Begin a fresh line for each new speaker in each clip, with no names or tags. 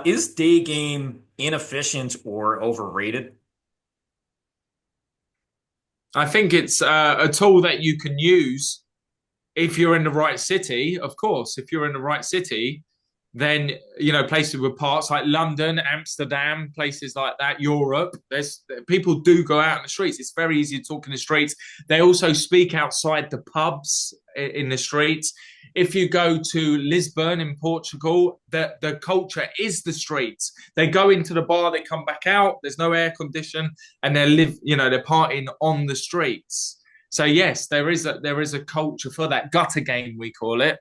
Is day game inefficient or overrated?
I think it's a tool that you can use if you're in the right city. Of course, if you're in the right city, then places with parts like London, Amsterdam, places like that, Europe. There's people do go out in the streets. It's very easy to talk in the streets. They also speak outside the pubs in the streets. If you go to Lisbon in Portugal, the culture is the streets. They go into the bar, they come back out. There's no air condition, and they're partying on the streets. So yes, there is a culture for that gutter game, we call it,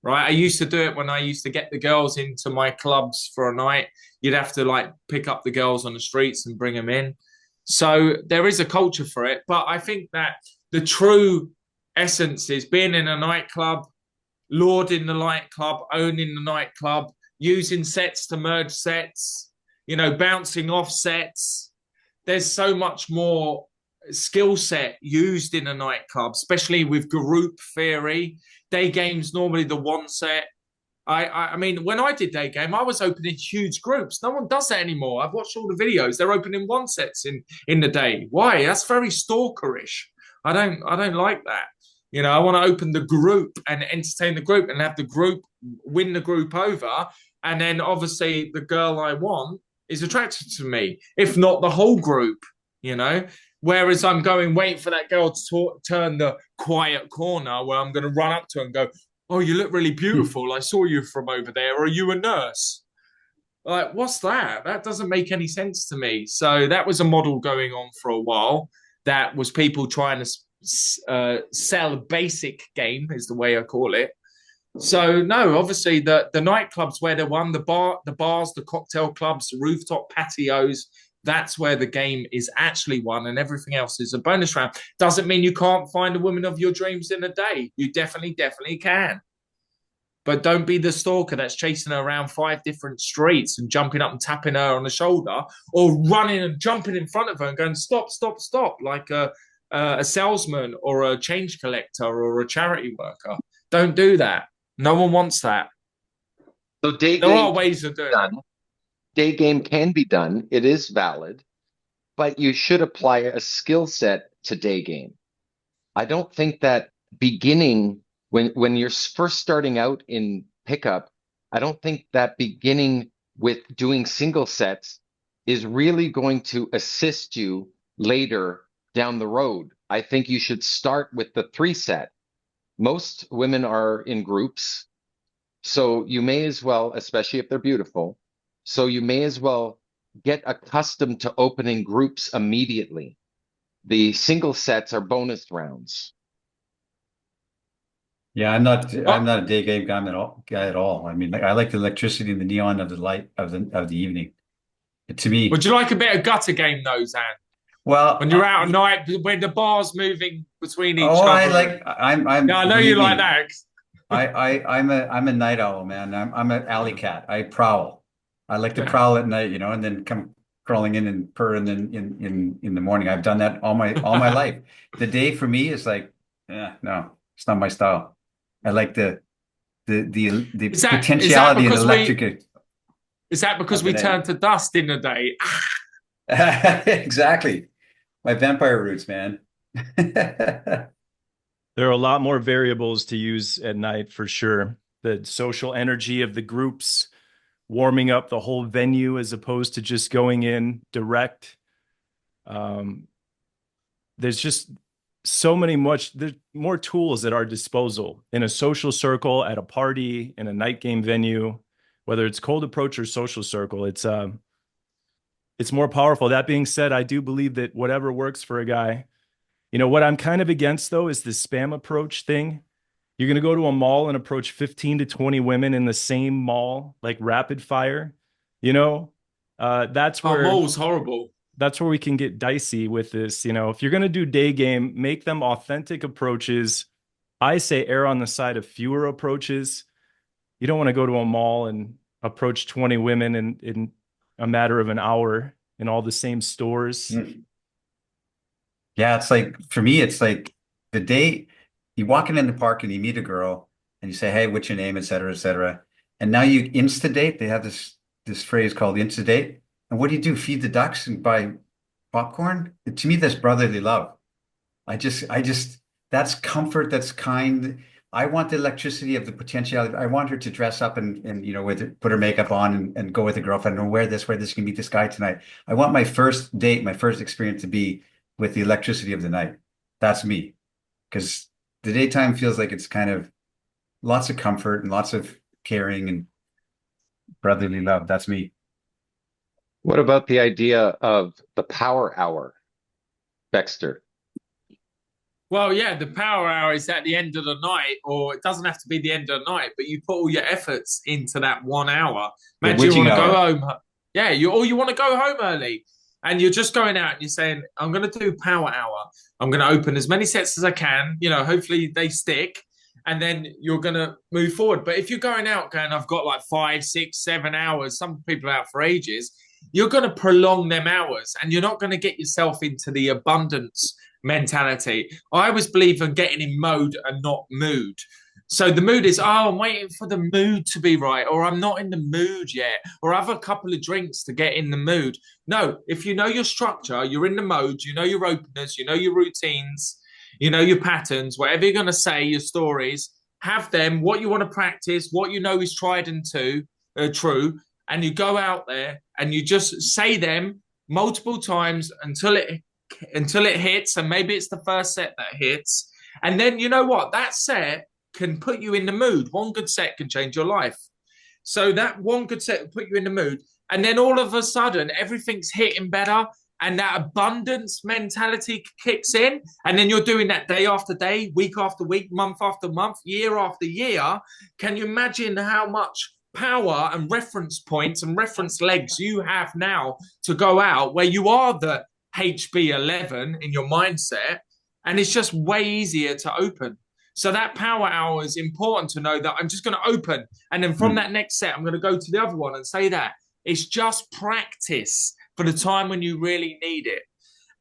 right? I used to do it when I used to get the girls into my clubs for a night. You'd have to like pick up the girls on the streets and bring them in. So there is a culture for it, but I think that the true essence is being in a nightclub, lording the nightclub, owning the nightclub, using sets to merge sets, bouncing off sets. There's so much more skill set used in a nightclub, especially with group theory. Day games normally the one set. I mean, when I did day game, I was opening huge groups. No one does that anymore. I've watched all the videos. They're opening one sets in the day. Why? That's very stalkerish. I don't like that. I want to open the group and entertain the group and have the group win the group over. And then obviously the girl I want is attracted to me, if not the whole group, you know. Whereas I'm going, wait for that girl to turn the quiet corner where I'm going to run up to her and go, "Oh, you look really beautiful. I saw you from over there. Are you a nurse?" Like, what's that? That doesn't make any sense to me. So that was a model going on for a while. That was people trying to sell a basic game, is the way I call it. So no, obviously the nightclubs where they won, the bars, the cocktail clubs, the rooftop patios. That's where the game is actually won, and everything else is a bonus round. Doesn't mean you can't find a woman of your dreams in a day. You definitely can. But don't be the stalker that's chasing her around 5 different streets and jumping up and tapping her on the shoulder, or running and jumping in front of her and going, "Stop, stop, stop," like a salesman or a change collector or a charity worker. Don't do that. No one wants that.
So day
There
game
are
can
ways of
be
doing it.
done. Day game can be done. It is valid, but you should apply a skill set to day game. I don't think that beginning when you're first starting out in pickup, I don't think that beginning with doing single sets is really going to assist you later down the road. I think you should start with the three set. Most women are in groups, so you may as well, especially if they're beautiful, so you may as well get accustomed to opening groups immediately. The single sets are bonus rounds.
Yeah, I'm
But
not a day game guy at all. I mean, like, I like the electricity and the neon of the light of the evening. To me,
would you like a bit of gutter game though, Zan?
well,
When you're out at night, when the bar's moving between each
oh, I
other, and
like I'm
yeah, I know you
believe
like
me,
that.
I'm a night owl, man. I'm an alley cat. I prowl. I like to prowl at night, and then come crawling in and purr and then in the morning. I've done that all my life. The day for me is like, no, it's not my style. I like the
Is that
potentiality and
because
electric
we
of the night.
turn to dust in the day?
Exactly. My vampire roots, man.
There are a lot more variables to use at night for sure. The social energy of the groups, warming up the whole venue as opposed to just going in direct. Um, there's just there's more tools at our disposal in a social circle, at a party, in a night game venue, whether it's cold approach or social circle. It's more powerful. That being said, I do believe that whatever works for a guy. What I'm kind of against though is the spam approach thing. You're going to go to a mall and approach 15 to 20 women in the same mall, like rapid fire, you know? That's
Oh,
where
mall's horrible.
that's where we can get dicey with this. If you're going to do day game, make them authentic approaches. I say err on the side of fewer approaches. You don't want to go to a mall and approach 20 women in a matter of an hour in all the same stores.
Yeah, it's like for me, it's like the day you walking in the park and you meet a girl and you say, "Hey, what's your name?" et cetera, et cetera. And now you insta date. They have this this phrase called incidate. And what do? Feed the ducks and buy popcorn? To me, that's brotherly love. I just, that's comfort, that's kind. I want the electricity of the potentiality. I want her to dress up and put her makeup on and go with a girlfriend and wear this can meet this guy tonight. I want my first date, my first experience to be with the electricity of the night. That's me. Because the daytime feels like it's kind of lots of comfort and lots of caring and brotherly love. That's me.
What about the idea of the power hour, Beckster?
Well, yeah, the power hour is at the end of the night, or it doesn't have to be the end of the night, but you put all your efforts into that 1 hour.
The
Imagine you
witching
want to go
hour.
home. Yeah, you want to go home early, and you're just going out and you're saying, I'm going to do power hour. I'm going to open as many sets as I can. Hopefully they stick, and then you're going to move forward. But if you're going out going, I've got like 5, 6, 7 hours, some people are out for ages, you're going to prolong them hours, and you're not going to get yourself into the abundance mentality. I always believe in getting in mode and not mood. So the mood is, I'm waiting for the mood to be right, or I'm not in the mood yet, or have a couple of drinks to get in the mood. No, if you know your structure, you're in the mode, you know your openers, you know your routines, you know your patterns, whatever you're going to say, your stories, have them, what you want to practice, what you know is tried and true, and you go out there and you just say them multiple times until it hits, and maybe it's the first set that hits. And then you know what? That set can put you in the mood. One good set can change your life. So that one good set will put you in the mood. And then all of a sudden, everything's hitting better. And that abundance mentality kicks in. And then you're doing that day after day, week after week, month after month, year after year. Can you imagine how much power and reference points and reference legs you have now to go out where you are the HB11 in your mindset, and it's just way easier to open. So that power hour is important to know that I'm just going to open, and then from that next set, I'm going to go to the other one and say that. It's just practice for the time when you really need it.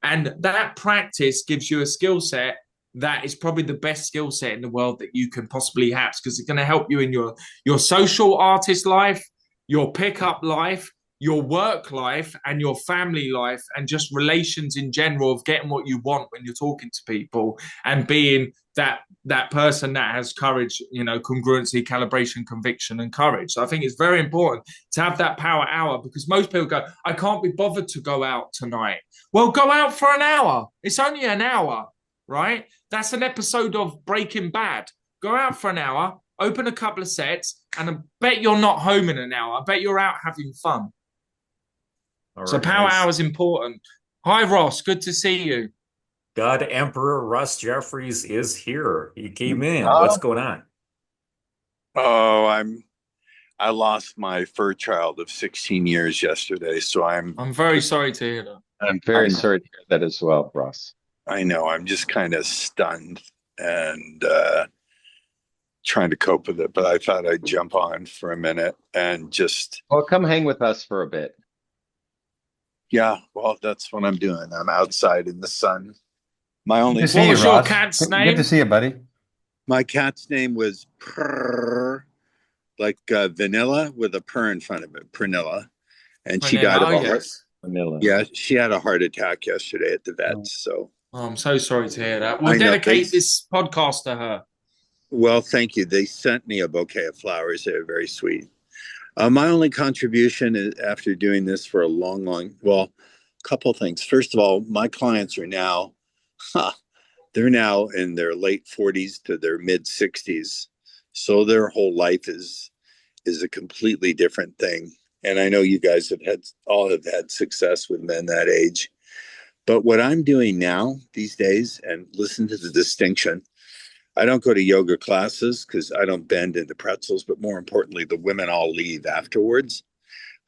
And that practice gives you a skill set that is probably the best skill set in the world that you can possibly have, because it's going to help you in your social artist life, your pickup life, your work life, and your family life, and just relations in general of getting what you want when you're talking to people and being that person that has courage, congruency, calibration, conviction, and courage. So I think it's very important to have that power hour, because most people go, I can't be bothered to go out tonight. Well, go out for an hour. It's only an hour, right? That's an episode of Breaking Bad. Go out for an hour, open a couple of sets, and I bet you're not home in an hour. I bet you're out having fun. So power hour is important. Hi, Ross. Good to see you.
God Emperor Russ Jeffries is here. He came in. What's going on?
Oh, I lost my fur child of 16 years yesterday, so I'm
very sorry to hear that.
I'm very sorry to hear that as well, Ross.
I know, I'm just kind of stunned and trying to cope with it, but I thought I'd jump on for a minute and just
Well, come hang with us for a bit.
Yeah, well, that's what I'm doing. I'm outside in the sun. My only
Good to see you,
What was your
Ross.
cat's
Good
name?
to see you, buddy.
My cat's name was Purr, like vanilla with a purr in front of it, Pernilla. And she died of a heart.
Vanilla.
Yeah, she had a heart attack yesterday at the vets. So
I'm so sorry to hear that. We'll
I know.
dedicate this podcast to her.
Well, thank you. They sent me a bouquet of flowers. They were very sweet. My only contribution is, after doing this for a a couple things. First of all, my clients are now, they're now in their late 40s to their mid 60s. So their whole life is a completely different thing. And I know you guys have had success with men that age. But what I'm doing now these days, and listen to the distinction, I don't go to yoga classes because I don't bend into pretzels, but more importantly, the women all leave afterwards.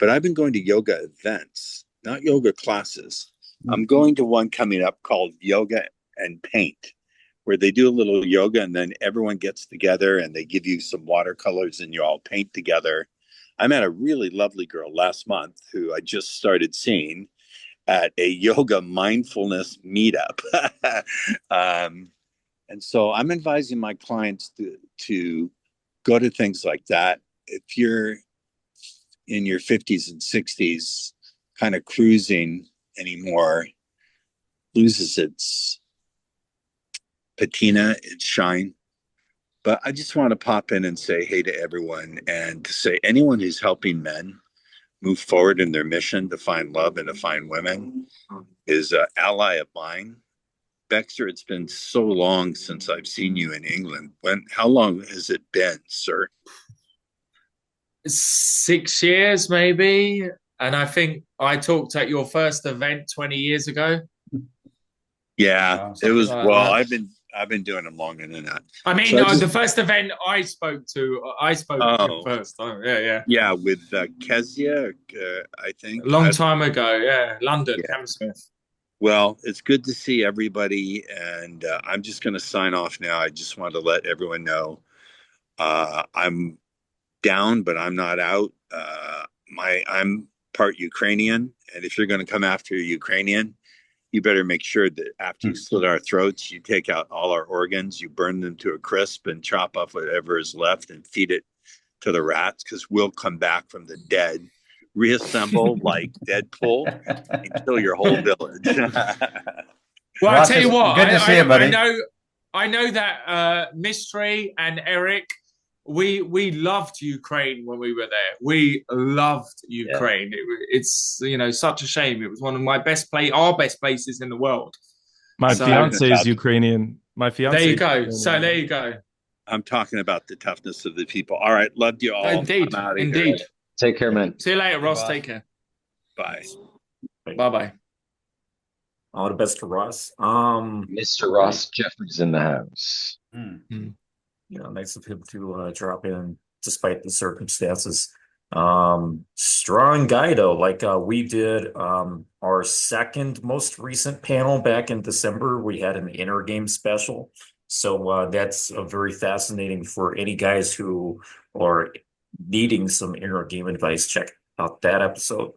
But I've been going to yoga events, not yoga classes. I'm going to one coming up called Yoga and Paint, where they do a little yoga and then everyone gets together and they give you some watercolors and you all paint together. I met a really lovely girl last month who I just started seeing at a yoga mindfulness meetup. And so I'm advising my clients to go to things like that. If you're in your 50s and 60s, kind of cruising anymore, loses its patina, its shine. But I just want to pop in and say hey to everyone, and to say anyone who's helping men move forward in their mission to find love and to find women is an ally of mine. Beckster, it's been so long since I've seen you in England. How long has it been, sir?
6 years, maybe. And I think I talked at your first event 20 years ago.
Yeah,
Wow.
it was.
Like
Well,
that.
I've been doing them longer than that.
I mean,
So I just-
the first event I spoke to
Oh.
first. Oh, yeah.
Yeah, with Kezia, I think.
A long time ago, yeah. London,
Yeah.
Hammersmith.
Well, it's good to see everybody, and I'm just going to sign off now. I just want to let everyone know I'm down, but I'm not out. I'm part Ukrainian, and if you're going to come after a Ukrainian, you better make sure that after you slit our throats, you take out all our organs, you burn them to a crisp, and chop off whatever is left and feed it to the rats, because we'll come back from the dead, reassemble like Deadpool, and kill your whole village.
Well,
Ross,
I tell you
it's
what,
good to see you, buddy.
I know that Mystery and Eric, we loved Ukraine when we were there. We loved Ukraine. It's such a shame. It was one of our best places in the world.
My
So-
fiance is Ukrainian. My fiance.
There you go.
Ukrainian.
So there you go.
I'm talking about the toughness of the people. All right, loved you all.
Indeed,
I'm outta here.
indeed.
Take care, man.
See you later, Ross.
boss.
Take care.
Bye.
Bye.
All the best to Ross.
Mr. Ross Jeffries in the house.
Nice of him to drop in despite the circumstances. Strong guy though, like we did our second most recent panel back in December. We had an inner game special. So that's very fascinating for any guys who are needing some inner game advice. Check out that episode.